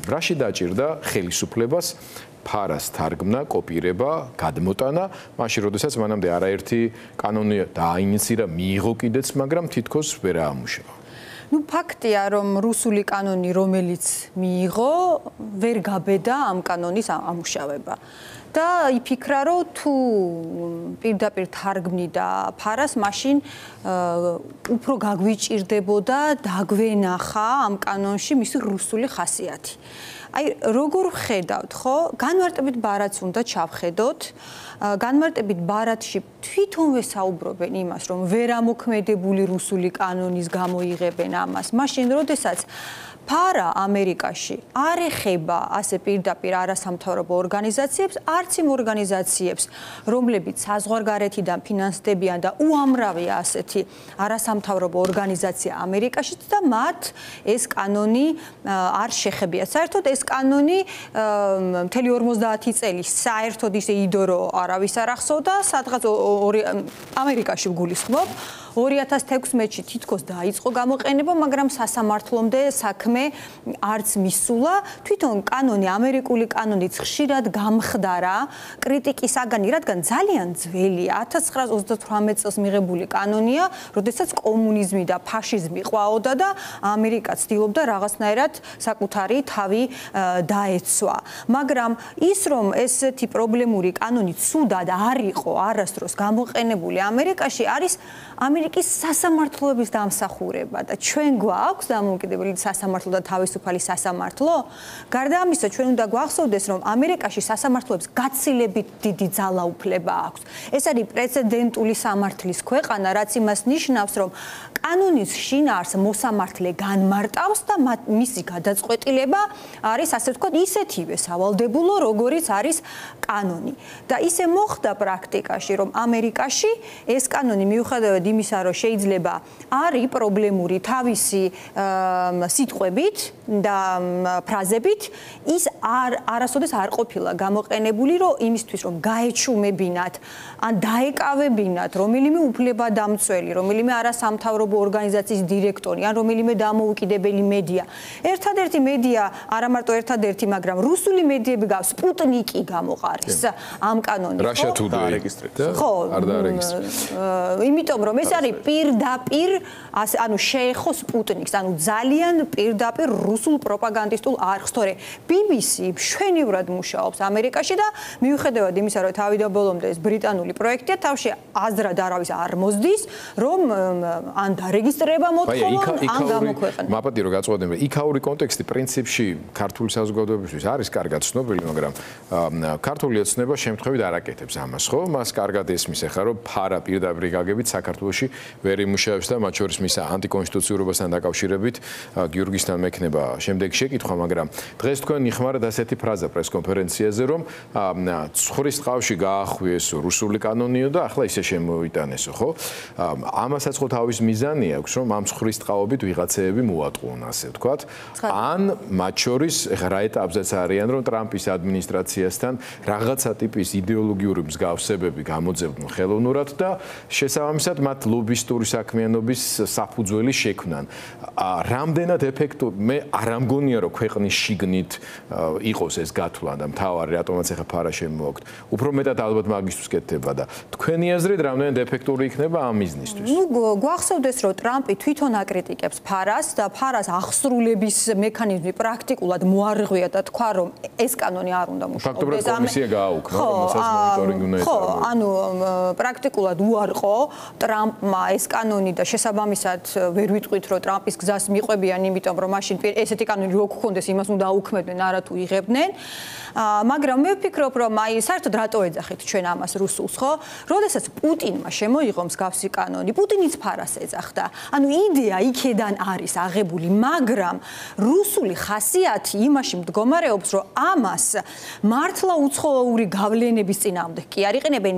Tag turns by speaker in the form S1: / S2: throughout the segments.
S1: რაში დაჭირდა ხელისუფლებას ფარას თარგმნა, კოპირება, გადმოტანა, მაშინ როდესაც მანამდე არაერთი კანონი დააინიცირა, მიიღო კიდეც, მაგრამ თითქოს ვერ აამუშავა.
S2: ფაქტია, რომ რუსული კანონი, რომელიც მიიღო, ვერ გაბედა ამ კანონის ამუშავება. და იფიქრა, რომ თუ პირდაპირ თარგმნიდა ფარას, მაშინ უფრო გაგვიჭირდებოდა დაგვენახა ამ კანონში მისი რუსული ხასიათი. აი, როგორ ხედავთ, ხო? განმარტებით ბარათს უნდა ჩავხედოთ. განმარტებით ბარათში თვითონვე საუბრობენ იმას, რომ ვერ ამოქმედებული რუსული კანონის გამოიღებენ ამას. მაშინ, როდესაც ფარა ამერიკაში არ ეხება ასე პირდაპირ არასამთავრობო ორგანიზაციებს, არც იმ ორგანიზაციებს, რომლებიც საზღვარგარეთიდან ფინანსდებიან და უამრავია ასეთი არასამთავრობო ორგანიზაცია ამერიკაში და მათ ეს კანონი არ შეხებია. საერთოდ ეს კანონი მთელი 50 წელი საერთოდ ისე იდო რომ არავის არ ახსოვდა, სადღაც ამერიკაში გულისხმობ. 2016-ში თითქოს დაიწყო გამოყენება, მაგრამ სასამართლომდე საქმე არც მისულა. თვითონ კანონი, ამერიკული კანონიც ხშირად გამხდარა კრიტიკის საგანი, რადგან ძალიან ძველია, 1938 წელს მიღებული კანონია, როდესაც კომუნიზმი და ფაშიზმი ყვაოდა და ამერიკა ცდილობდა რაღაცნაირად საკუთარი თავი დაეცვა. მაგრამ ის, რომ ესეთი პრობლემური კანონი ცუდად არ იყო არასდროს გამოყენებული ამერიკაში, არის ამერიკის სასამართლოების დამსახურება და ჩვენ გვაქვს დამოუკიდებელი სასამართლო და თავისუფალი სასამართლო. გარდა ამისა, ჩვენ უნდა გვახსოვდეს, რომ ამერიკაში სასამართლოებს გაცილებით დიდი ძალაუფლება აქვს. ეს არის პრეცედენტული სამართლის ქვეყანა, რაც იმას ნიშნავს, რომ კანონის შინაარს მოსამართლე განმარტავს და მისი გადაწყვეტილება არის, ასე ვთქვათ, ისეთივე სავალდებულო, როგორიც არის კანონი. და ისე მოხდა პრაქტიკაში, რომ ამერიკაში ეს კანონი მიუხედავად იმისა, რომ შეიძლება არის პრობლემური თავისი სიტყვებით და ფრაზებით, ის არასოდეს არ ყოფილა გამოყენებული, რომ იმისთვის, რომ გაეჩუმებინათ ან დაეკავებინათ რომელიმე უფლებადამცველი, რომელიმე არასამთავრობო ორგანიზაციის დირექტორი ან რომელიმე დამოუკიდებელი მედია. ერთადერთი მედია, არა მარტო ერთადერთი, მაგრამ რუსული მედიები გავს სპუტნიკი გამოყარეს ამ კანონით.
S1: რაშა თუ დაარეგისტრირდა?
S2: ხო,
S1: არ დაარეგისტრირდა.
S2: იმიტომ რომ ეს არის პირდაპირ, ანუ შეეხო სპუტნიკს, ანუ ძალიან პირდაპირ რუსულ პროპაგანდისტულ არხს, თორე BBC მშვენივრად მუშაობს ამერიკაში და მიუხედავად იმისა, რომ თავიდან ბოლომდე ეს ბრიტანული პროექტია, თავში აზრად არავის არ მოსდის, რომ ან დარეგისტრირება მოთხოვონ, ან გამოქვეყნება.
S1: მაპატირო გაწყვეტები, იქაური კონტექსტი პრინციპში ქართული საზოგადოებისთვის არის კარგად ცნობილი, მაგრამ ქართული ოცნება შემთხვევით არ აკეთებს ამას, ხო? მას კარგად ესმის ახლა, რომ ფარა პირდაპირ გაგებით საქართველოში ვერ იმუშავებს და მათ შორის მის ანტიკონსტიტუციურობასთან დაკავშირებით გიორგისთან მექნება შემდეგი შეკითხვა, მაგრამ დღეს თქვენ იხმარეთ ასეთი ფრაზა პრესკონფერენციაზე, რომ ცხრის წყავში გაახვიესო რუსული კანონიო და ახლა ისე შემოიტანესო, ხო? ამასაც ხო თავის მიზანი აქვს, რომ ამ ცხრის წყავობით ვიღაცეები მოატყუონ, ასე ვთქვათ. ან მათ შორის ახლა რა ეტაპზეც არიან, რომ ტრამპის ადმინისტრაციასთან რაღაცა ტიპის იდეოლოგიური მსგავსებები გამოძებნონ ხელოვნურად და შესაბამისად მათ ლობისტური საქმიანობის საფუძველი შექმნან. რამდენად ეფექტური, მე არ ამგონია, რომ ქვეყნის შიგნით იყოს ეს გათვლა და მთავარი რატომაც ახლა ფარა შემოაქვთ. უფრო მეტად ალბათ მაგისთვის კეთდება და თქვენი აზრით რამდენად ეფექტური იქნება ამ მიზნისთვის?
S2: ნუ გვახსოვდეს, რომ ტრამპი თვითონ აკრიტიკებს ფარას და ფარას ახსრულების მექანიზმი პრაქტიკულად მოარღვია და თქვა, რომ ეს კანონი არ უნდა მუშაობდეს.
S1: ფაქტობრივად კომისია გააუქმა, რომელსაც მონიტორინგი უნდა
S2: ეწევა. ანუ პრაქტიკულად უარყო ტრამპმა ეს კანონი და შესაბამისად ვერ ვიტყვით, რომ ტრამპის გზას მიყვებიან, იმიტომ რომ მაშინ ესეთი კანონი რო გქონდეს, იმას უნდა აუქმებდნენ, არა თუ იღებდნენ. მაგრამ მე ვფიქრობ, რომ აი საერთოდ რატო ეძახით ჩვენ ამას რუსულს, ხო? როდესაც პუტინმა შემოიღო მსგავსი კანონი, პუტინიც ფარას ეძახდა. ანუ იდეა იქედან არის აღებული, მაგრამ რუსული ხასიათი იმაში მდგომარეობს, რომ ამას მართლა უცხოური გავლენების წინააღმდეგ კი არ იყენებენ,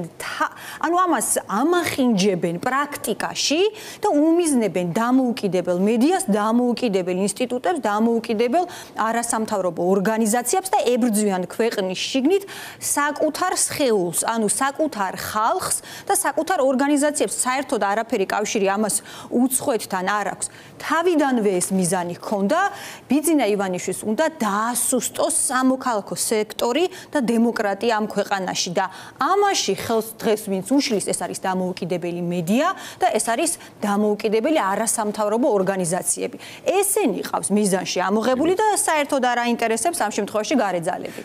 S2: ანუ ამას ამახინჯებენ პრაქტიკაში და უმიზნებენ დამოუკიდებელ მედიას, დამოუკიდებელ ინსტიტუტებს, დამოუკიდებელ არასამთავრობო ორგანიზაციებს ორგანიზაციებს და ებრძვიან ქვეყნის შიგნით საკუთარ სხეულს, ანუ საკუთარ ხალხს და საკუთარ ორგანიზაციებს. საერთოდ არაფერი კავშირი ამას უცხოეთთან არ აქვს. თავიდანვე ეს მიზანი ჰქონდა, ბიძინა ივანიშვილს უნდა დაასუსტოს სამოქალაქო სექტორი და დემოკრატია ამ ქვეყანაში და ამაში ხელს დღეს ვინც უშლის, ეს არის დამოუკიდებელი მედია და ეს არის დამოუკიდებელი არასამთავრობო ორგანიზაციები. ესენი ყავს მიზანში ამოღებული და საერთოდ არ აინტერესებს ამ შემთხვევაში გარე ძალები.